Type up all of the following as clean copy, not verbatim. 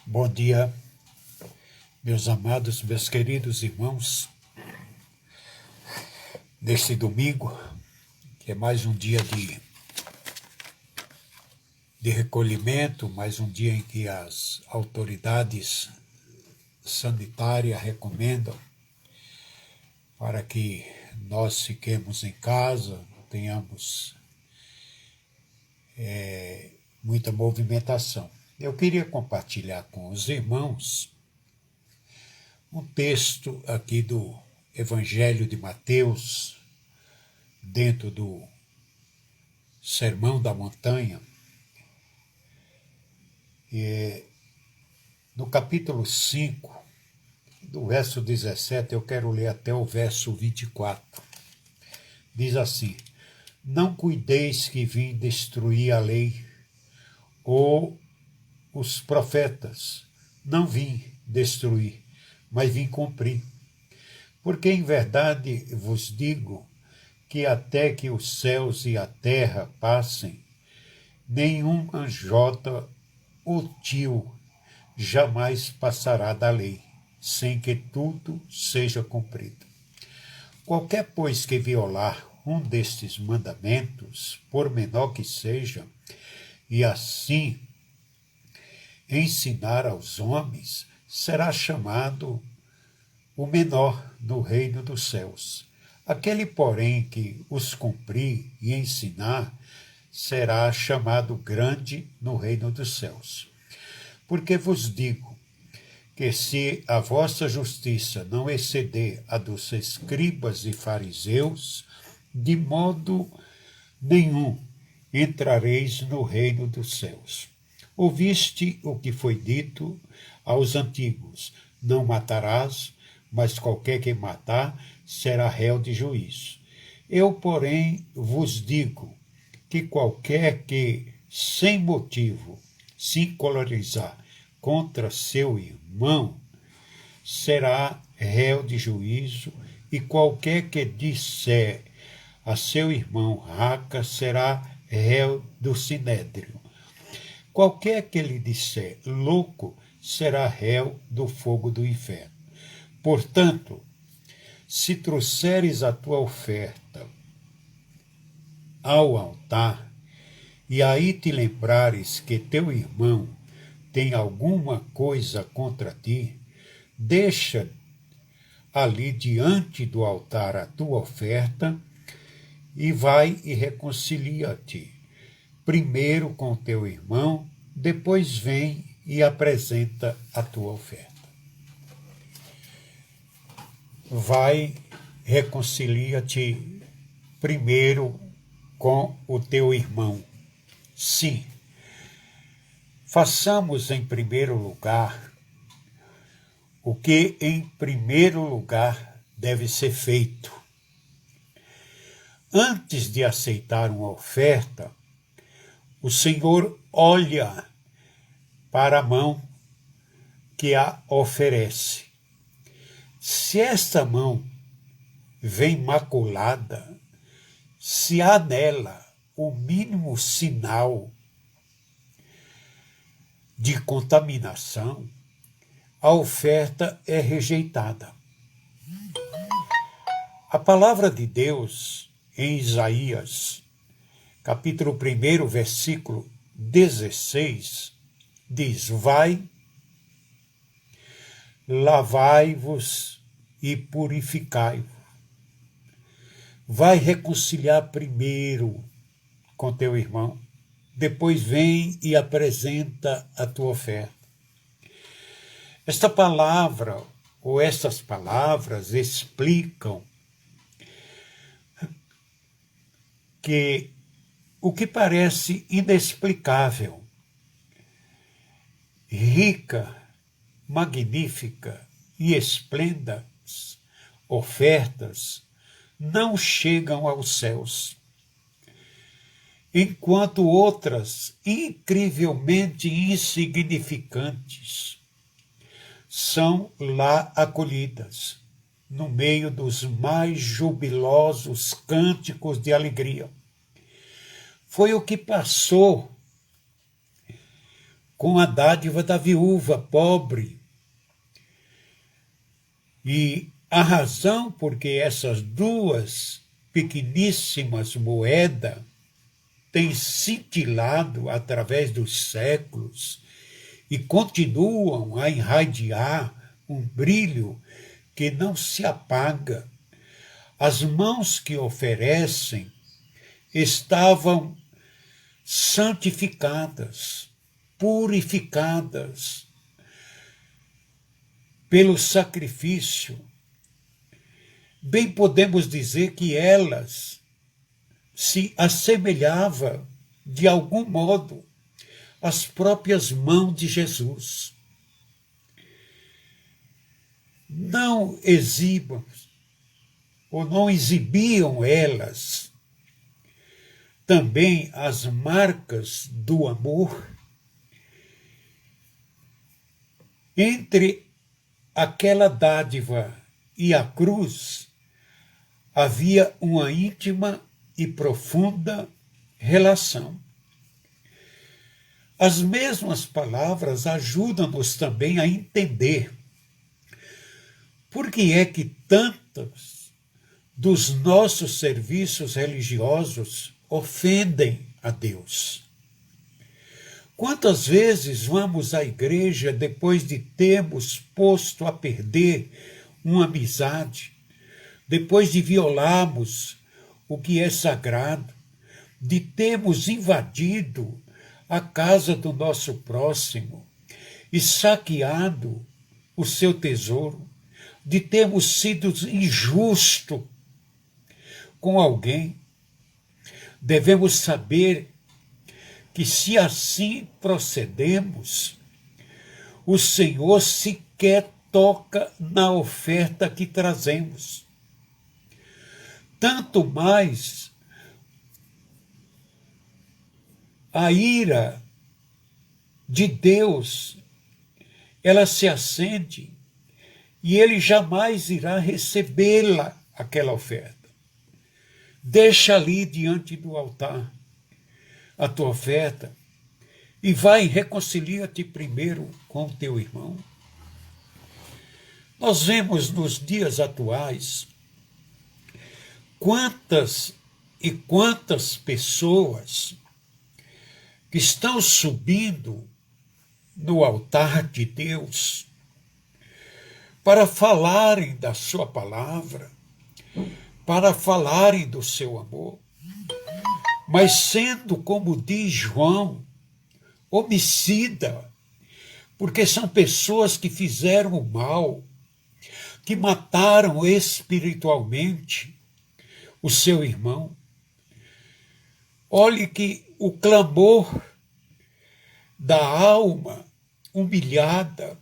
Bom dia, meus amados, meus queridos irmãos. Neste domingo, que é mais um dia de recolhimento, mais um dia em que as autoridades sanitárias recomendam para que nós fiquemos em casa, tenhamos muita movimentação. Eu queria compartilhar com os irmãos um texto aqui do Evangelho de Mateus, dentro do Sermão da Montanha, no capítulo 5, do verso 17, eu quero ler até o verso 24. Diz assim: Não cuideis que vim destruir a lei ou os profetas. Não vim destruir, mas vim cumprir. Porque em verdade vos digo que até que os céus e a terra passem, nenhum jota ou tio jamais passará da lei, sem que tudo seja cumprido. Qualquer, pois, que violar um destes mandamentos, por menor que seja, e assim ensinar aos homens, será chamado o menor no reino dos céus. Aquele, porém, que os cumprir e ensinar, será chamado grande no reino dos céus. Porque vos digo que se a vossa justiça não exceder a dos escribas e fariseus, de modo nenhum entrareis no reino dos céus. Ouviste o que foi dito aos antigos: não matarás, mas qualquer que matar será réu de juízo. Eu, porém, vos digo que qualquer que, sem motivo, se encolerizar contra seu irmão, será réu de juízo, e qualquer que disser a seu irmão raca será réu do sinédrio. Qualquer que lhe disser louco será réu do fogo do inferno. Portanto, se trouxeres a tua oferta ao altar, e aí te lembrares que teu irmão tem alguma coisa contra ti, deixa ali diante do altar a tua oferta e vai e reconcilia-te, primeiro com teu irmão, depois vem e apresenta a tua oferta. Vai, reconcilia-te primeiro com o teu irmão. Sim, façamos em primeiro lugar o que em primeiro lugar deve ser feito. Antes de aceitar uma oferta, o Senhor olha para a mão que a oferece. Se esta mão vem maculada, se há nela o mínimo sinal de contaminação, a oferta é rejeitada. A palavra de Deus, em Isaías, capítulo 1, versículo 16, diz: Vai, lavai-vos e purificai-vos. Vai reconciliar primeiro com teu irmão, depois vem e apresenta a tua oferta. Esta palavra, ou estas palavras, explicam que o que parece inexplicável, rica, magnífica e esplêndidas ofertas não chegam aos céus, enquanto outras incrivelmente insignificantes são lá acolhidas, no meio dos mais jubilosos cânticos de alegria. Foi o que passou com a dádiva da viúva pobre. E a razão por que essas duas pequeníssimas moedas têm cintilado através dos séculos e continuam a irradiar um brilho que não se apaga. As mãos que oferecem estavam santificadas, purificadas pelo sacrifício. Bem podemos dizer que elas se assemelhavam, de algum modo, às próprias mãos de Jesus. Não exibam, ou não exibiam elas também as marcas do amor? Entre aquela dádiva e a cruz havia uma íntima e profunda relação. As mesmas palavras ajudam-nos também a entender por que é que tantos dos nossos serviços religiosos ofendem a Deus. Quantas vezes vamos à igreja depois de termos posto a perder uma amizade, depois de violarmos o que é sagrado, de termos invadido a casa do nosso próximo e saqueado o seu tesouro, de termos sido injusto com alguém? Devemos saber que, se assim procedemos, o Senhor sequer toca na oferta que trazemos. Tanto mais a ira de Deus, ela se acende e ele jamais irá recebê-la, aquela oferta. Deixa ali diante do altar a tua oferta e vai e reconcilia-te primeiro com o teu irmão. Nós vemos nos dias atuais quantas e quantas pessoas que estão subindo no altar de Deus para falarem da sua palavra, para falarem do seu amor, mas sendo, como diz João, homicida, porque são pessoas que fizeram o mal, que mataram espiritualmente o seu irmão. Olhe que o clamor da alma humilhada,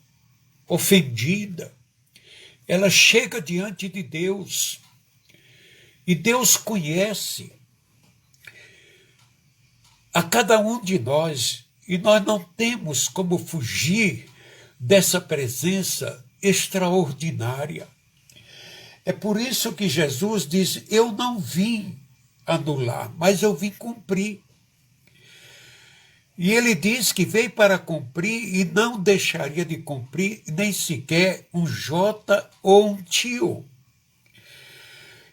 ofendida, ela chega diante de Deus. E Deus conhece a cada um de nós, e nós não temos como fugir dessa presença extraordinária. É por isso que Jesus diz: eu não vim anular, mas eu vim cumprir. E ele diz que veio para cumprir e não deixaria de cumprir nem sequer um jota ou um tio.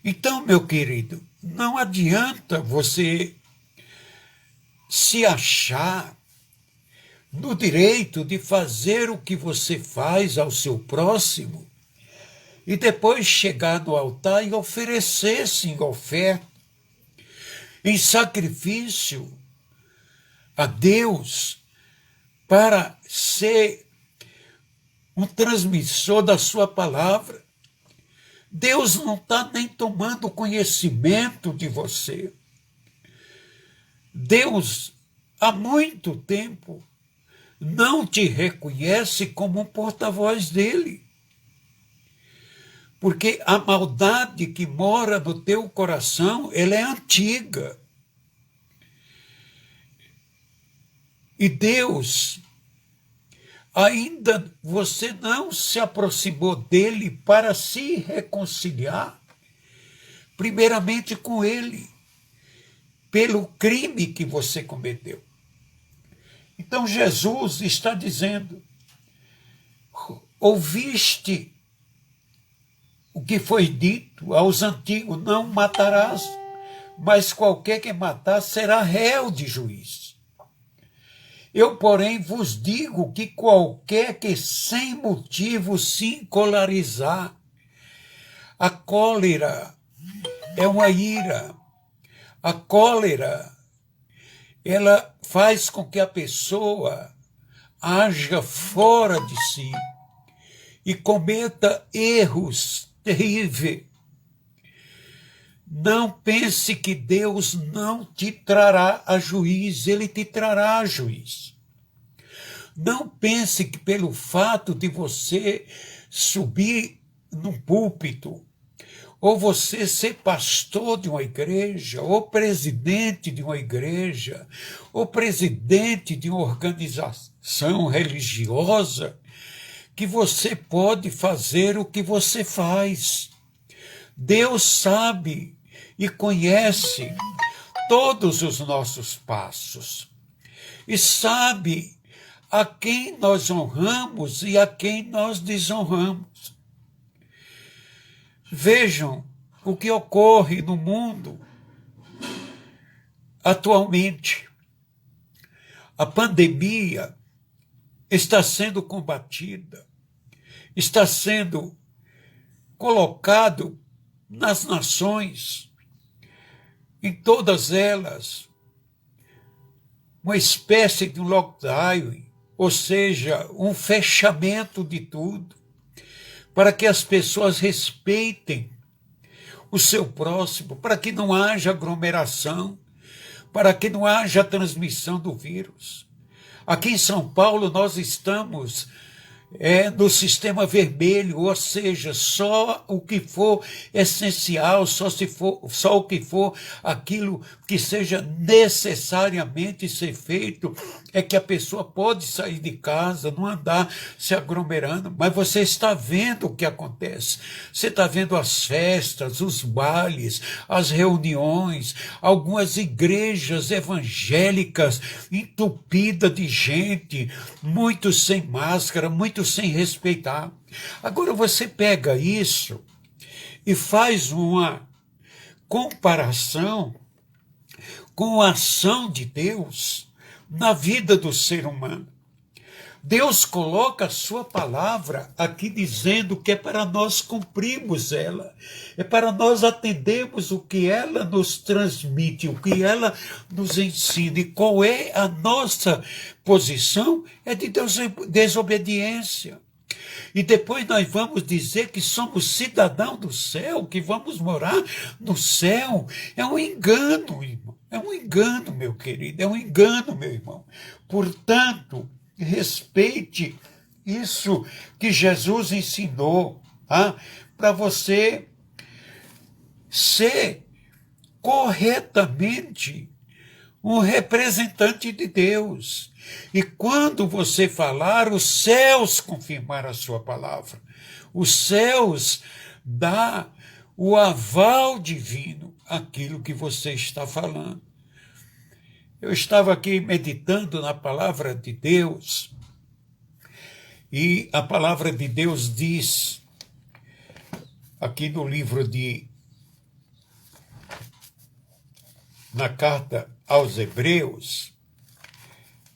Então, meu querido, não adianta você se achar no direito de fazer o que você faz ao seu próximo e depois chegar no altar e oferecer-se em oferta, em sacrifício a Deus, para ser um transmissor da sua palavra. Deus não está nem tomando conhecimento de você. Deus, há muito tempo, não te reconhece como um porta-voz dele. Porque a maldade que mora no teu coração, ela é antiga. E Deus, ainda você não se aproximou dele para se reconciliar, primeiramente com ele, pelo crime que você cometeu. Então Jesus está dizendo: ouviste o que foi dito aos antigos, não matarás, mas qualquer que matar será réu de juízo. Eu, porém, vos digo que qualquer que sem motivo se encolarizar, a cólera é uma ira, a cólera, ela faz com que a pessoa haja fora de si e cometa erros terríveis. Não pense que Deus não te trará a juízo, Ele te trará a juízo. Não pense que pelo fato de você subir num púlpito, ou você ser pastor de uma igreja, ou presidente de uma igreja, ou presidente de uma organização religiosa, que você pode fazer o que você faz. Deus sabe e conhece todos os nossos passos e sabe a quem nós honramos e a quem nós desonramos. Vejam o que ocorre no mundo atualmente. A pandemia está sendo combatida, está sendo colocado nas nações, em todas elas, uma espécie de um lockdown, ou seja, um fechamento de tudo, para que as pessoas respeitem o seu próximo, para que não haja aglomeração, para que não haja transmissão do vírus. Aqui em São Paulo nós estamos no sistema vermelho, ou seja, só o que for essencial, só o que for aquilo que seja necessariamente ser feito, é que a pessoa pode sair de casa, não andar se aglomerando. Mas você está vendo o que acontece. Você está vendo as festas, os bailes, as reuniões, algumas igrejas evangélicas entupidas de gente, muitos sem máscara, muitos sem respeitar. Agora você pega isso e faz uma comparação com a ação de Deus na vida do ser humano. Deus coloca a sua palavra aqui dizendo que é para nós cumprirmos ela, é para nós atendermos o que ela nos transmite, o que ela nos ensina. E qual é a nossa posição? É de desobediência. E depois nós vamos dizer que somos cidadão do céu, que vamos morar no céu. É um engano, irmão. É um engano, meu querido. É um engano, meu irmão. Portanto, respeite isso que Jesus ensinou, para você ser corretamente um representante de Deus. E quando você falar, os céus confirmaram a sua palavra. Os céus dão o aval divino àquilo que você está falando. Eu estava aqui meditando na palavra de Deus, e a palavra de Deus diz, aqui no livro na carta aos Hebreus,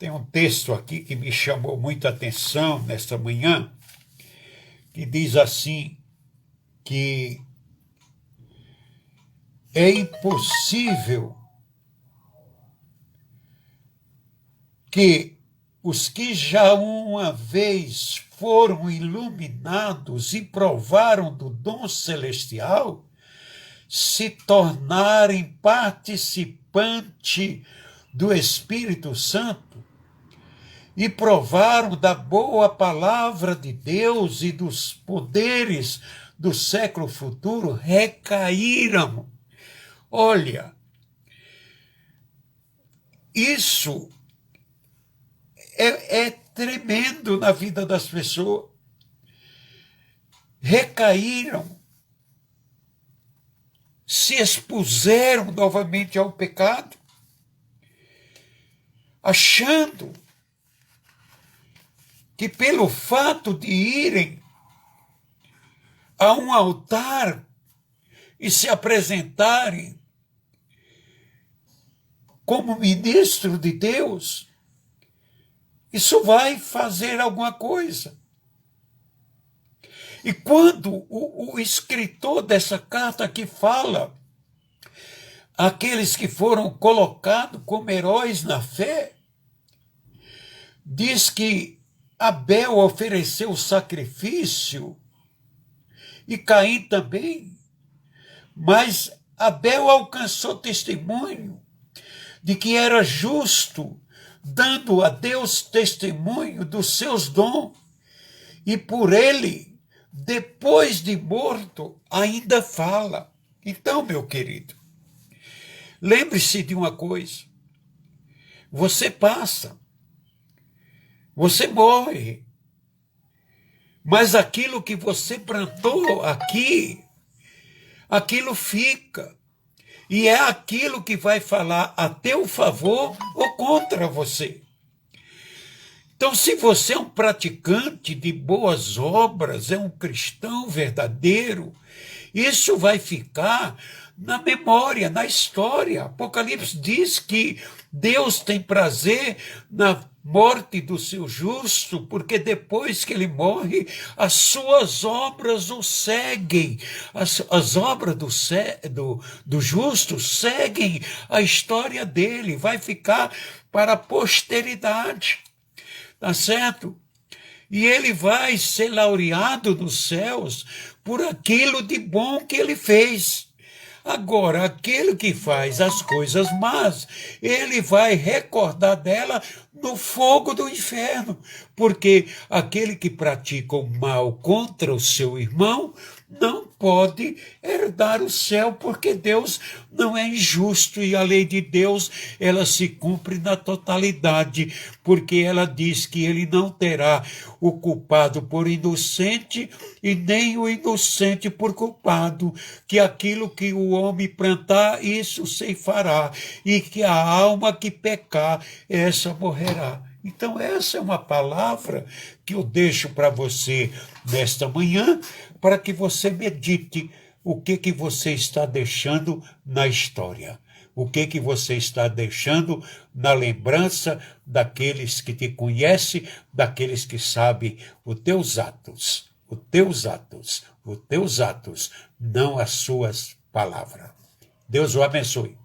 tem um texto aqui que me chamou muita atenção nesta manhã, que diz assim, que é impossível que os que já uma vez foram iluminados e provaram do dom celestial se tornarem participante do Espírito Santo e provaram da boa palavra de Deus e dos poderes do século futuro, recaíram. Olha, isso é tremendo na vida das pessoas. Recaíram, se expuseram novamente ao pecado, achando que pelo fato de irem a um altar e se apresentarem como ministro de Deus, isso vai fazer alguma coisa. E quando o escritor dessa carta aqui fala, aqueles que foram colocados como heróis na fé, diz que Abel ofereceu sacrifício e Caim também, mas Abel alcançou testemunho de que era justo, dando a Deus testemunho dos seus dons, e por ele, depois de morto, ainda fala. Então, meu querido, lembre-se de uma coisa: você passa, você morre, mas aquilo que você plantou aqui, aquilo fica. E é aquilo que vai falar a teu favor ou contra você. Então, se você é um praticante de boas obras, é um cristão verdadeiro, isso vai ficar na memória, na história. Apocalipse diz que Deus tem prazer na morte do seu justo, porque depois que ele morre, as suas obras o seguem. As obras do justo seguem a história dele, vai ficar para a posteridade. Tá certo? E ele vai ser laureado nos céus por aquilo de bom que ele fez. Agora, aquele que faz as coisas más, ele vai recordar dela no fogo do inferno, porque aquele que pratica o mal contra o seu irmão não pode herdar o céu, porque Deus não é injusto e a lei de Deus, ela se cumpre na totalidade, porque ela diz que ele não terá o culpado por inocente e nem o inocente por culpado, que aquilo que o homem plantar, isso ceifará, e que a alma que pecar, essa morrerá. Então essa é uma palavra que eu deixo para você nesta manhã, para que você medite o que você está deixando na história. O que você está deixando na lembrança daqueles que te conhecem, daqueles que sabem os teus atos, os teus atos, os teus atos, não as suas palavras. Deus o abençoe.